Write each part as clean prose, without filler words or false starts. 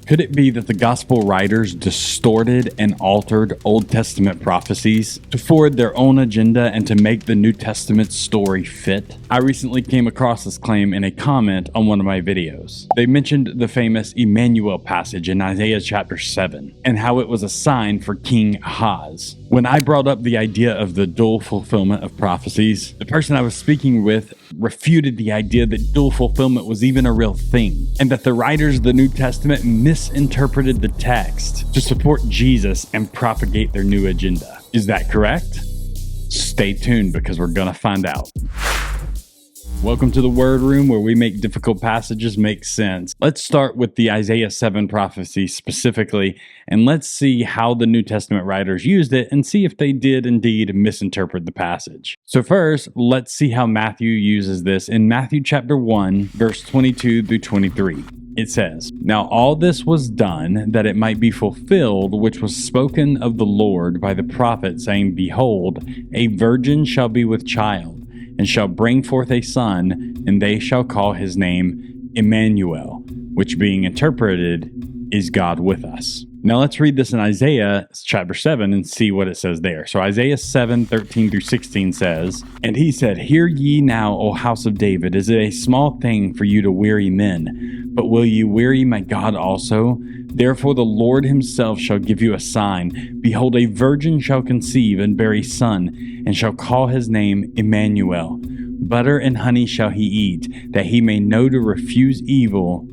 Could it be that the gospel writers distorted and altered Old Testament prophecies to forward their own agenda and to make the New Testament story fit? I recently came across this claim in a comment on one of my videos. They mentioned the famous Emmanuel passage in Isaiah chapter 7 and how it was a sign for King Ahaz. When I brought up the idea of the dual fulfillment of prophecies, the person I was speaking with refuted the idea that dual fulfillment was even a real thing, and that the writers of the New Testament misinterpreted the text to support Jesus and propagate their new agenda. Is that correct? Stay tuned because we're gonna find out. Welcome to the Word Room, where we make difficult passages make sense. Let's start with the Isaiah 7 prophecy specifically, and let's see how the New Testament writers used it and see if they did indeed misinterpret the passage. So first, let's see how Matthew uses this in Matthew chapter 1, verse 22 through 23. It says, "Now all this was done, that it might be fulfilled, which was spoken of the Lord by the prophet, saying, Behold, a virgin shall be with child, and shall bring forth a son, and they shall call his name Emmanuel," which being interpreted is God with us. Now let's read this in Isaiah chapter 7 and see what it says there. So Isaiah 7, 13 through 16 says, "And he said, Hear ye now, O house of David, is it a small thing for you to weary men? But will ye weary my God also? Therefore the Lord himself shall give you a sign. Behold, a virgin shall conceive and bear a son, and shall call his name Emmanuel. Butter and honey shall he eat, that he may know to refuse evil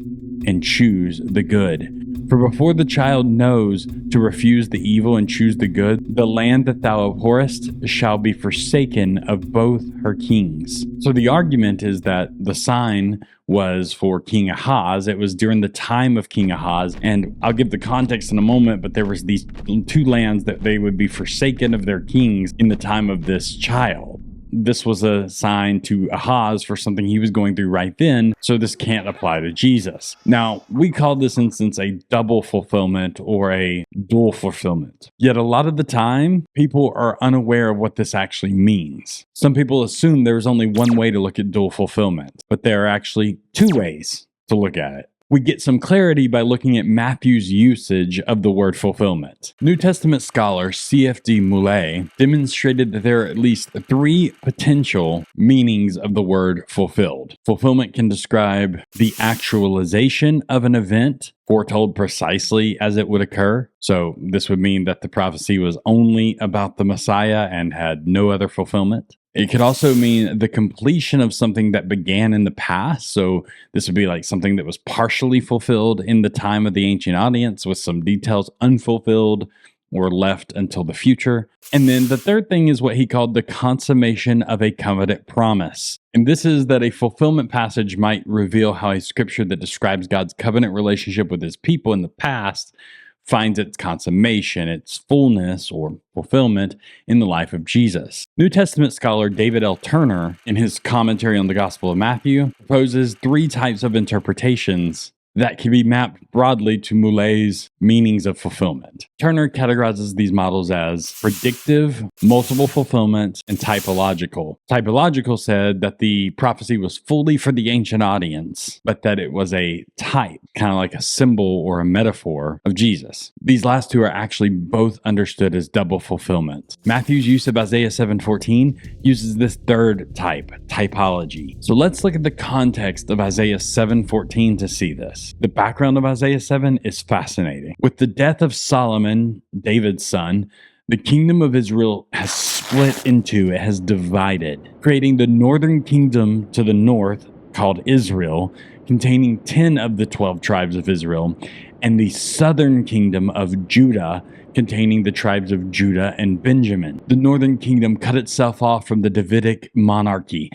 and choose the good. For before the child knows to refuse the evil and choose the good, the land that thou abhorrest shall be forsaken of both her kings." So the argument is that the sign was for King Ahaz. It was during the time of King Ahaz, and I'll give the context in a moment, but there was these two lands that they would be forsaken of their kings in the time of this child. This was a sign to Ahaz for something he was going through right then, so this can't apply to Jesus. Now, we call this instance a double fulfillment or a dual fulfillment. Yet a lot of the time, people are unaware of what this actually means. Some people assume there's only one way to look at dual fulfillment, but there are actually two ways to look at it. We get some clarity by looking at Matthew's usage of the word fulfillment. New Testament scholar C.F.D. Moulet demonstrated that there are at least three potential meanings of the word fulfilled. Fulfillment can describe the actualization of an event, foretold precisely as it would occur. So this would mean that the prophecy was only about the Messiah and had no other fulfillment. It could also mean the completion of something that began in the past. So this would be like something that was partially fulfilled in the time of the ancient audience with some details unfulfilled or left until the future. And then the third thing is what he called the consummation of a covenant promise. And this is that a fulfillment passage might reveal how a scripture that describes God's covenant relationship with his people in the past finds its consummation, its fullness or fulfillment in the life of Jesus. New Testament scholar David L. Turner, in his commentary on the Gospel of Matthew, proposes three types of interpretations that can be mapped broadly to Moulet's meanings of fulfillment. Turner categorizes these models as predictive, multiple fulfillment, and typological. Typological said that the prophecy was fully for the ancient audience, but that it was a type, kind of like a symbol or a metaphor of Jesus. These last two are actually both understood as double fulfillment. Matthew's use of Isaiah 7:14 uses this third type, typology. So let's look at the context of Isaiah 7:14 to see this. The background of Isaiah 7 is fascinating. With the death of Solomon, David's son, the kingdom of Israel has split into, it has divided, creating the northern kingdom to the north, called Israel, containing 10 of the 12 tribes of Israel, and the southern kingdom of Judah, containing the tribes of Judah and Benjamin. The northern kingdom cut itself off from the Davidic monarchy.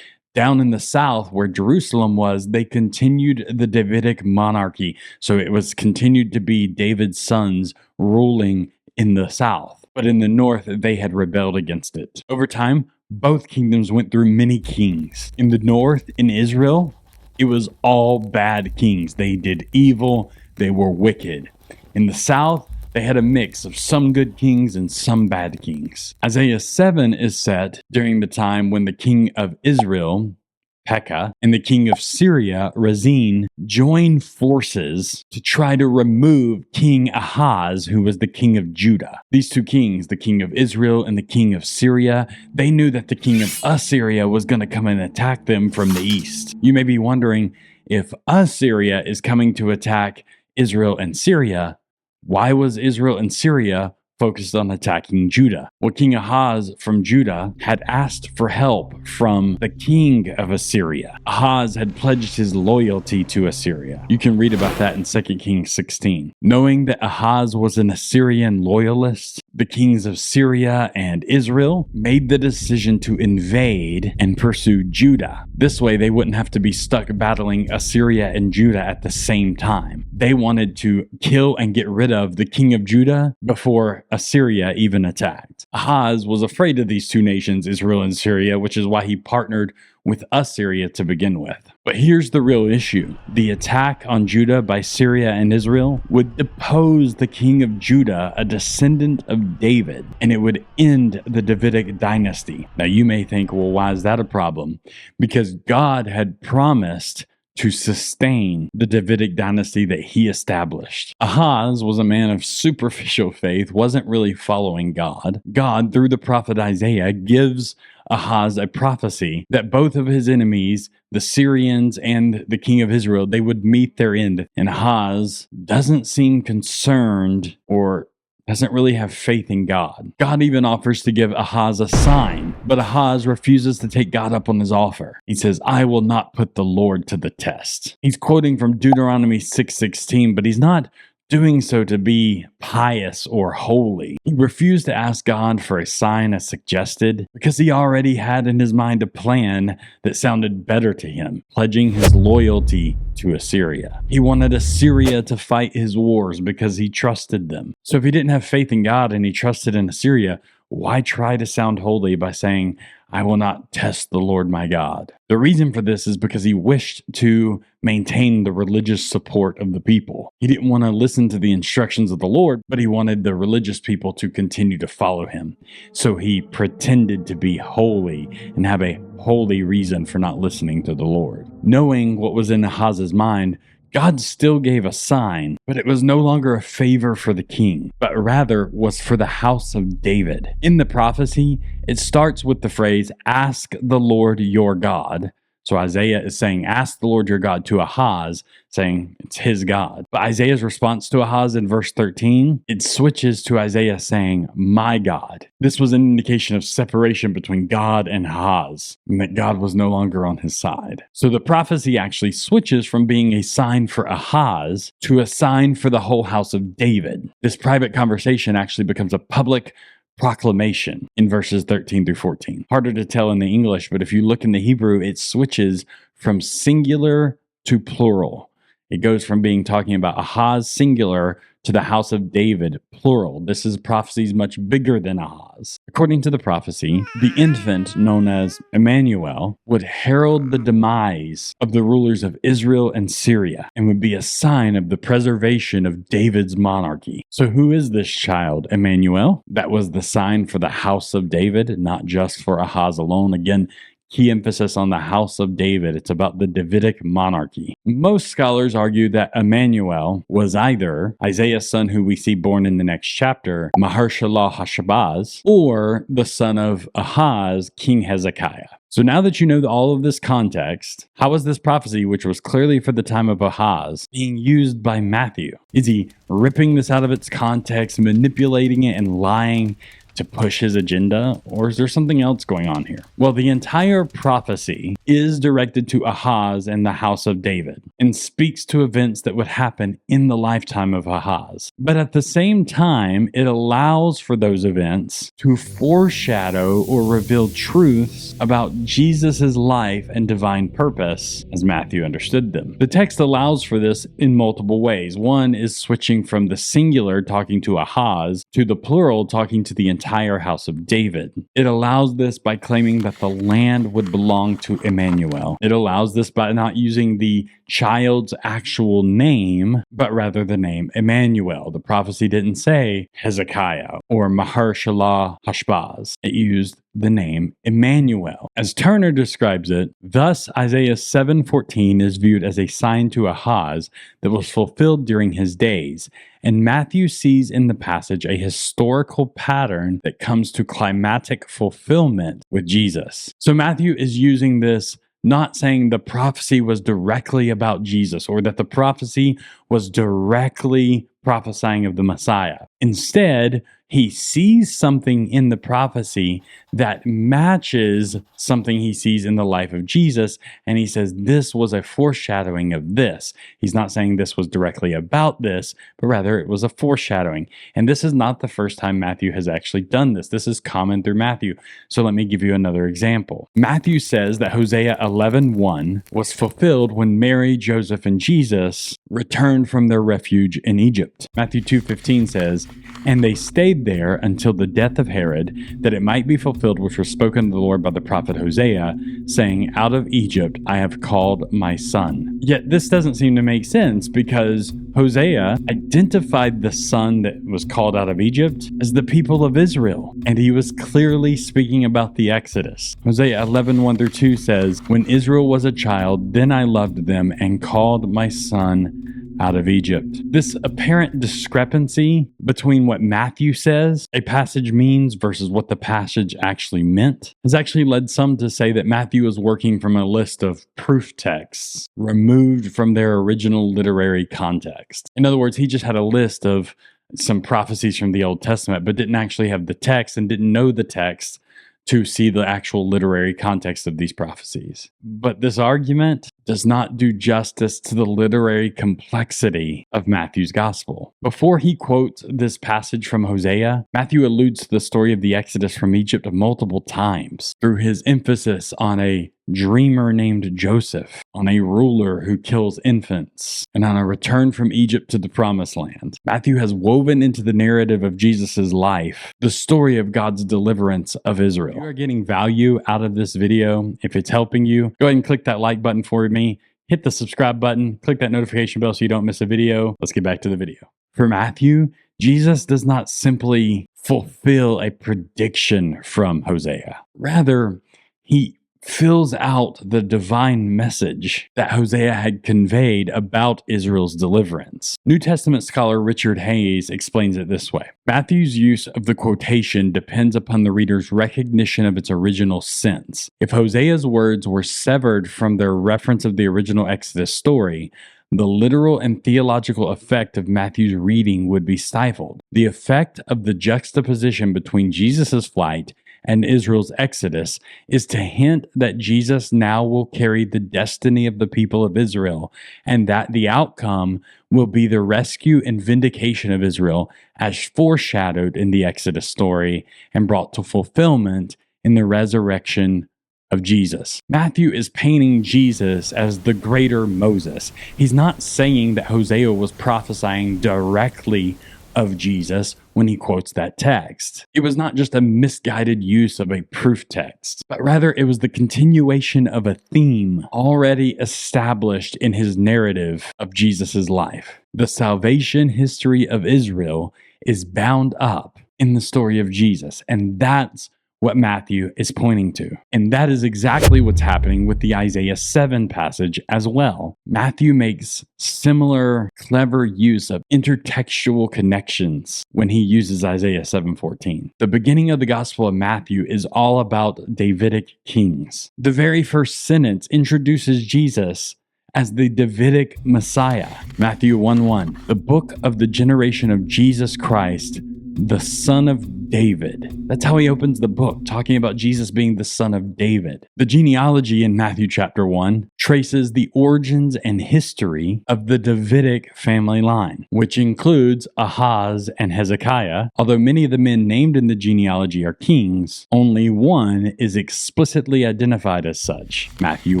Down in the south, where Jerusalem was, they continued the Davidic monarchy. So it was continued to be David's sons ruling in the south. But in the north, they had rebelled against it. Over time, both kingdoms went through many kings. In the north, in Israel, it was all bad kings. They did evil, they were wicked. In the south, they had a mix of some good kings and some bad kings. Isaiah 7 is set during the time when the king of Israel Pekah, and the king of Syria, Rezin, joined forces to try to remove King Ahaz, who was the king of Judah. These two kings, the king of Israel and the king of Syria, they knew that the king of Assyria was going to come and attack them from the east. You may be wondering, if Assyria is coming to attack Israel and Syria, why was Israel and Syria focused on attacking Judah? Well, King Ahaz from Judah had asked for help from the king of Assyria. Ahaz had pledged his loyalty to Assyria. You can read about that in 2 Kings 16. Knowing that Ahaz was an Assyrian loyalist, the kings of Syria and Israel made the decision to invade and pursue Judah. This way, they wouldn't have to be stuck battling Assyria and Judah at the same time. They wanted to kill and get rid of the king of Judah before Assyria even attacked. Ahaz was afraid of these two nations, Israel and Syria, which is why he partnered with Assyria to begin with. But here's the real issue. The attack on Judah by Syria and Israel would depose the king of Judah, a descendant of David, and it would end the Davidic dynasty. Now you may think, well, why is that a problem? Because God had promised to sustain the Davidic dynasty that he established. Ahaz was a man of superficial faith, wasn't really following God. God, through the prophet Isaiah, gives Ahaz a prophecy that both of his enemies, the Syrians and the king of Israel, they would meet their end. And Ahaz doesn't seem concerned or doesn't really have faith in God. God even offers to give Ahaz a sign, but Ahaz refuses to take God up on his offer. He says, I will not put the Lord to the test. He's quoting from Deuteronomy 6:16, but he's not doing so to be pious or holy. He refused to ask God for a sign as suggested because he already had in his mind a plan that sounded better to him, pledging his loyalty to Assyria. He wanted Assyria to fight his wars because he trusted them. So if he didn't have faith in God and he trusted in Assyria, why try to sound holy by saying, I will not test the Lord my God? The reason for this is because he wished to maintain the religious support of the people. He didn't want to listen to the instructions of the Lord, but he wanted the religious people to continue to follow him. So he pretended to be holy and have a holy reason for not listening to the Lord. Knowing what was in Ahaz's mind, God still gave a sign, but it was no longer a favor for the king, but rather was for the house of David. In the prophecy, it starts with the phrase, ask the Lord your God. So Isaiah is saying, ask the Lord your God to Ahaz, saying it's his God. But Isaiah's response to Ahaz in verse 13, it switches to Isaiah saying, my God. This was an indication of separation between God and Ahaz, and that God was no longer on his side. So the prophecy actually switches from being a sign for Ahaz to a sign for the whole house of David. This private conversation actually becomes a public proclamation in verses 13 through 14. Harder to tell in the English, but if you look in the Hebrew, it switches from singular to plural. It goes from being talking about Ahaz singular to the house of David plural. This is prophecies much bigger than Ahaz. According to the prophecy, the infant known as Emmanuel would herald the demise of the rulers of Israel and Syria and would be a sign of the preservation of David's monarchy. So who is this child, Emmanuel? That was the sign for the house of David, not just for Ahaz alone. Again, key emphasis on the house of David. It's about the Davidic monarchy. Most scholars argue that Emmanuel was either Isaiah's son, who we see born in the next chapter, Maher-shalal-hash-baz, or the son of Ahaz, King Hezekiah. So now that you know all of this context, how is this prophecy, which was clearly for the time of Ahaz, being used by Matthew? Is he ripping this out of its context, manipulating it, and lying to push his agenda, or is there something else going on here? Well, the entire prophecy is directed to Ahaz and the house of David and speaks to events that would happen in the lifetime of Ahaz. But at the same time, it allows for those events to foreshadow or reveal truths about Jesus' life and divine purpose as Matthew understood them. The text allows for this in multiple ways. One is switching from the singular talking to Ahaz to the plural talking to the entire house of David. It allows this by claiming that the land would belong to Emmanuel. It allows this by not using the child's actual name, but rather the name Emmanuel. The prophecy didn't say Hezekiah or Maher-shalal-hash-baz. It used the name Emmanuel. As Turner describes it, thus Isaiah 7:14 is viewed as a sign to Ahaz that was fulfilled during his days, and Matthew sees in the passage a historical pattern that comes to climatic fulfillment with Jesus. So Matthew is using this, not saying the prophecy was directly about Jesus or that the prophecy was directly prophesying of the Messiah. Instead, he sees something in the prophecy that matches something he sees in the life of Jesus, and he says this was a foreshadowing of this. He's not saying this was directly about this, but rather it was a foreshadowing. And this is not the first time Matthew has actually done this. This is common through Matthew. So let me give you another example. Matthew says that Hosea 11:1 was fulfilled when Mary, Joseph, and Jesus returned from their refuge in Egypt. Matthew 2:15 says, "And they stayed there until the death of Herod, that it might be fulfilled which was spoken of the Lord by the prophet Hosea, saying, Out of Egypt I have called my son." Yet this doesn't seem to make sense because Hosea identified the son that was called out of Egypt as the people of Israel, and he was clearly speaking about the Exodus. Hosea 11:1-2 says, "When Israel was a child, then I loved them and called my son out of Egypt." This apparent discrepancy between what Matthew says a passage means versus what the passage actually meant has actually led some to say that Matthew is working from a list of proof texts removed from their original literary context. In other words, he just had a list of some prophecies from the Old Testament, but didn't actually have the text and didn't know the text to see the actual literary context of these prophecies. But this argument does not do justice to the literary complexity of Matthew's gospel. Before he quotes this passage from Hosea, Matthew alludes to the story of the Exodus from Egypt multiple times through his emphasis on a dreamer named Joseph, on a ruler who kills infants, and on a return from Egypt to the promised land. Matthew has woven into the narrative of Jesus' life the story of God's deliverance of Israel. If you are getting value out of this video, if it's helping you, go ahead and click that like button for me, hit the subscribe button, click that notification bell so you don't miss a video. Let's get back to the video. For Matthew, Jesus does not simply fulfill a prediction from Hosea. Rather, he fills out the divine message that Hosea had conveyed about Israel's deliverance. New Testament scholar Richard Hayes explains it this way. Matthew's use of the quotation depends upon the reader's recognition of its original sense. If Hosea's words were severed from their reference of the original Exodus story, the literal and theological effect of Matthew's reading would be stifled. The effect of the juxtaposition between Jesus' flight and Israel's exodus is to hint that Jesus now will carry the destiny of the people of Israel, and that the outcome will be the rescue and vindication of Israel as foreshadowed in the Exodus story and brought to fulfillment in the resurrection of Jesus. Matthew is painting Jesus as the greater Moses. He's not saying that Hosea was prophesying directly of Jesus when he quotes that text. It was not just a misguided use of a proof text, but rather it was the continuation of a theme already established in his narrative of Jesus' life. The salvation history of Israel is bound up in the story of Jesus, and that's what Matthew is pointing to. And that is exactly what's happening with the Isaiah 7 passage as well. Matthew makes similar clever use of intertextual connections when he uses Isaiah 7:14. The beginning of the Gospel of Matthew is all about Davidic kings. The very first sentence introduces Jesus as the Davidic Messiah. Matthew 1:1, the book of the generation of Jesus Christ, the son of David. That's how he opens the book, talking about Jesus being the son of David. The genealogy in Matthew chapter 1 traces the origins and history of the Davidic family line, which includes Ahaz and Hezekiah. Although many of the men named in the genealogy are kings, only one is explicitly identified as such, Matthew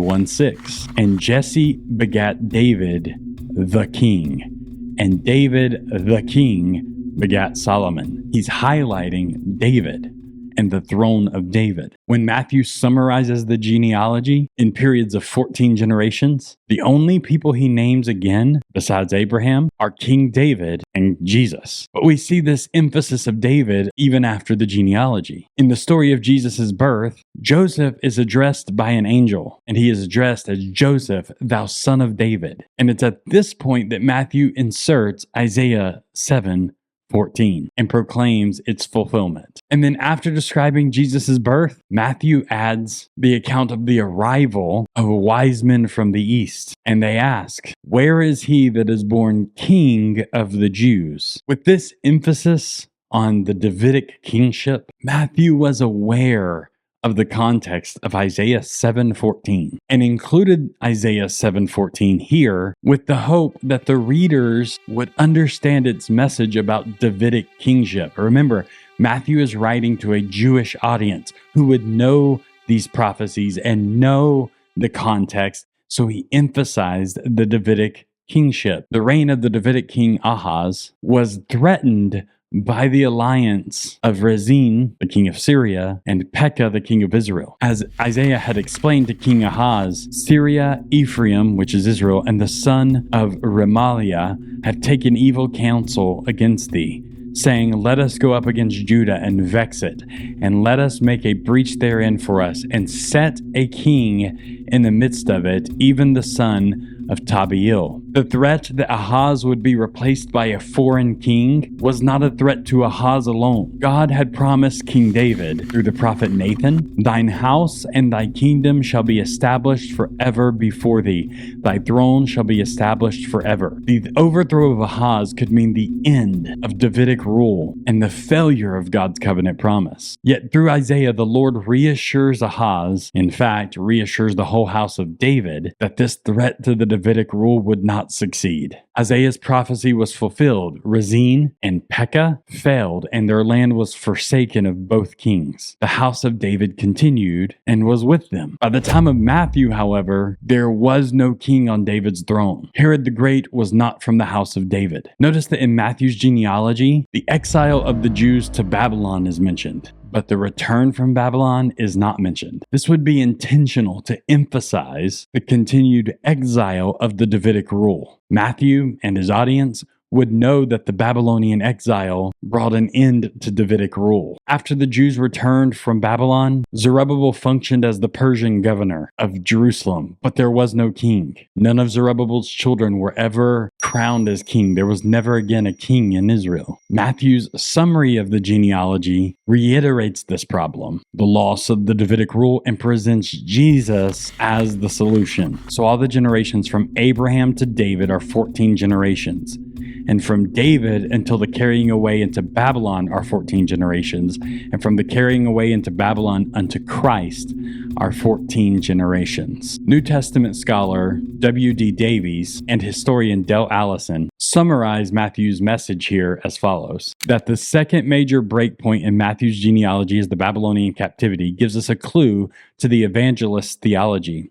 1:6. And Jesse begat David the king, and David the king begat Solomon. He's highlighting David. And and the throne of David. When Matthew summarizes the genealogy in periods of 14 generations, the only people he names again, besides Abraham, are King David and Jesus. But we see this emphasis of David even after the genealogy. In the story of Jesus' birth, Joseph is addressed by an angel, and he is addressed as Joseph, thou son of David. And it's at this point that Matthew inserts Isaiah 7:14 and proclaims its fulfillment. And then after describing Jesus' birth, Matthew adds the account of the arrival of wise men from the east. And they ask, where is he that is born King of the Jews? With this emphasis on the Davidic kingship, Matthew was aware of the context of Isaiah 7:14 and included Isaiah 7:14 here with the hope that the readers would understand its message about Davidic kingship. Remember, Matthew is writing to a Jewish audience who would know these prophecies and know the context, so he emphasized the Davidic kingship. The reign of the Davidic king Ahaz was threatened by the alliance of Rezin, the king of Syria, and Pekah, the king of Israel. As Isaiah had explained to King Ahaz, Syria, Ephraim, which is Israel, and the son of Remaliah have taken evil counsel against thee, saying, let us go up against Judah and vex it, and let us make a breach therein for us, and set a king in the midst of it, even the son of Tabiel. The threat that Ahaz would be replaced by a foreign king was not a threat to Ahaz alone. God had promised King David through the prophet Nathan, thine house and thy kingdom shall be established forever before thee. Thy throne shall be established forever. The overthrow of Ahaz could mean the end of Davidic rule and the failure of God's covenant promise. Yet through Isaiah, the Lord reassures Ahaz, in fact, reassures the whole house of David, that this threat to the Davidic rule would not succeed. Isaiah's prophecy was fulfilled. Rezin and Pekah failed, and their land was forsaken of both kings. The house of David continued and was with them. By the time of Matthew, however, there was no king on David's throne. Herod the Great was not from the house of David. Notice that in Matthew's genealogy, the exile of the Jews to Babylon is mentioned, but the return from Babylon is not mentioned. This would be intentional to emphasize the continued exile of the Davidic rule. Matthew and his audience would know that the Babylonian exile brought an end to Davidic rule. After the Jews returned from Babylon, Zerubbabel functioned as the Persian governor of Jerusalem, but there was no king. None of Zerubbabel's children were ever crowned as king. There was never again a king in Israel. Matthew's summary of the genealogy reiterates this problem, the loss of the Davidic rule, and presents Jesus as the solution. So all the generations from Abraham to David are 14 generations. And from David until the carrying away into Babylon are 14 generations. And from the carrying away into Babylon unto Christ are 14 generations. New Testament scholar W.D. Davies and historian Del Allison summarize Matthew's message here as follows: that the second major breakpoint in Matthew's genealogy is the Babylonian captivity gives us a clue to the evangelist's theology.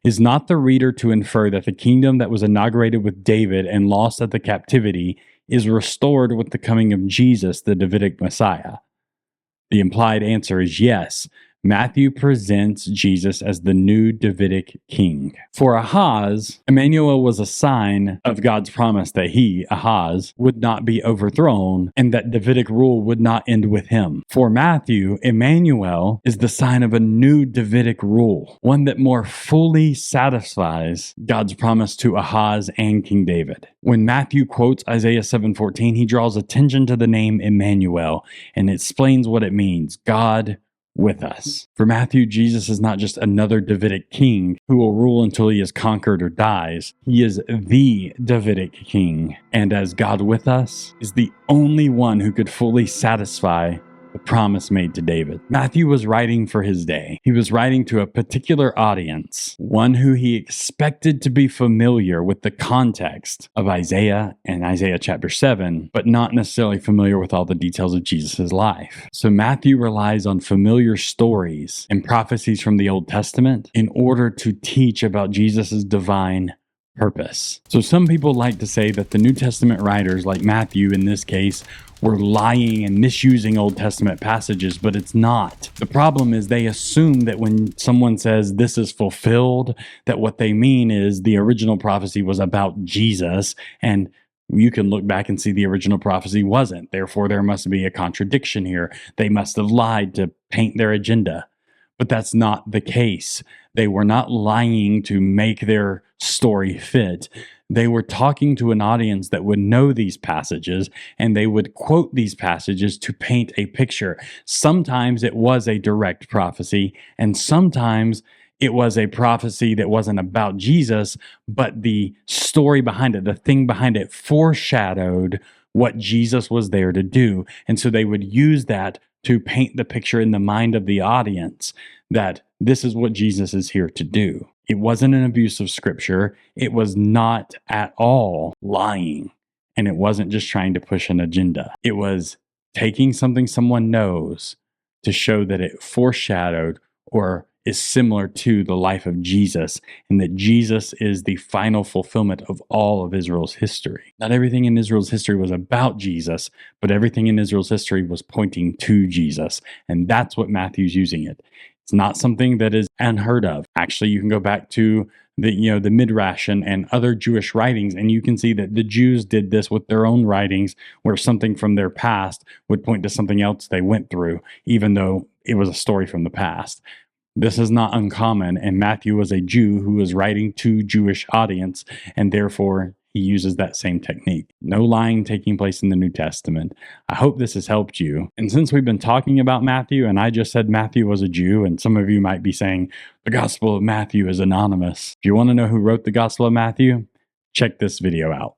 Is not the reader to infer that the kingdom that was inaugurated with David and lost at the captivity is restored with the coming of Jesus, the Davidic Messiah? The implied answer is yes. Matthew presents Jesus as the new Davidic king. For Ahaz, Emmanuel was a sign of God's promise that he, Ahaz, would not be overthrown and that Davidic rule would not end with him. For Matthew, Emmanuel is the sign of a new Davidic rule, one that more fully satisfies God's promise to Ahaz and King David. When Matthew quotes Isaiah 7:14, he draws attention to the name Emmanuel and explains what it means: God with us. For Matthew, Jesus is not just another Davidic king who will rule until he is conquered or dies. He is the Davidic king, and as God with us, is the only one who could fully satisfy the promise made to David. Matthew was writing for his day. He was writing to a particular audience, one who he expected to be familiar with the context of Isaiah and Isaiah chapter 7, but not necessarily familiar with all the details of Jesus' life. So Matthew relies on familiar stories and prophecies from the Old Testament in order to teach about Jesus' divine purpose. So some people like to say that the New Testament writers, like Matthew in this case, were lying and misusing Old Testament passages, but it's not. The problem is they assume that when someone says this is fulfilled, that what they mean is the original prophecy was about Jesus, and you can look back and see the original prophecy wasn't. Therefore, there must be a contradiction here. They must have lied to paint their agenda. But that's not the case. They were not lying to make their story fit. They were talking to an audience that would know these passages, and they would quote these passages to paint a picture. Sometimes it was a direct prophecy, and sometimes it was a prophecy that wasn't about Jesus, but the story behind it, the thing behind it, foreshadowed what Jesus was there to do. And so they would use that to paint the picture in the mind of the audience that this is what Jesus is here to do. It wasn't an abuse of scripture. It was not at all lying. And it wasn't just trying to push an agenda. It was taking something someone knows to show that it foreshadowed or is similar to the life of Jesus, and that Jesus is the final fulfillment of all of Israel's history. Not everything in Israel's history was about Jesus, but everything in Israel's history was pointing to Jesus, and that's what Matthew's using it. It's not something that is unheard of. Actually, you can go back to the Midrash and other Jewish writings, and you can see that the Jews did this with their own writings, where something from their past would point to something else they went through, even though it was a story from the past. This is not uncommon, and Matthew was a Jew who was writing to Jewish audience, and therefore he uses that same technique. No lying taking place in the New Testament. I hope this has helped you. And since we've been talking about Matthew, and I just said Matthew was a Jew, and some of you might be saying, the Gospel of Matthew is anonymous. If you want to know who wrote the Gospel of Matthew, check this video out.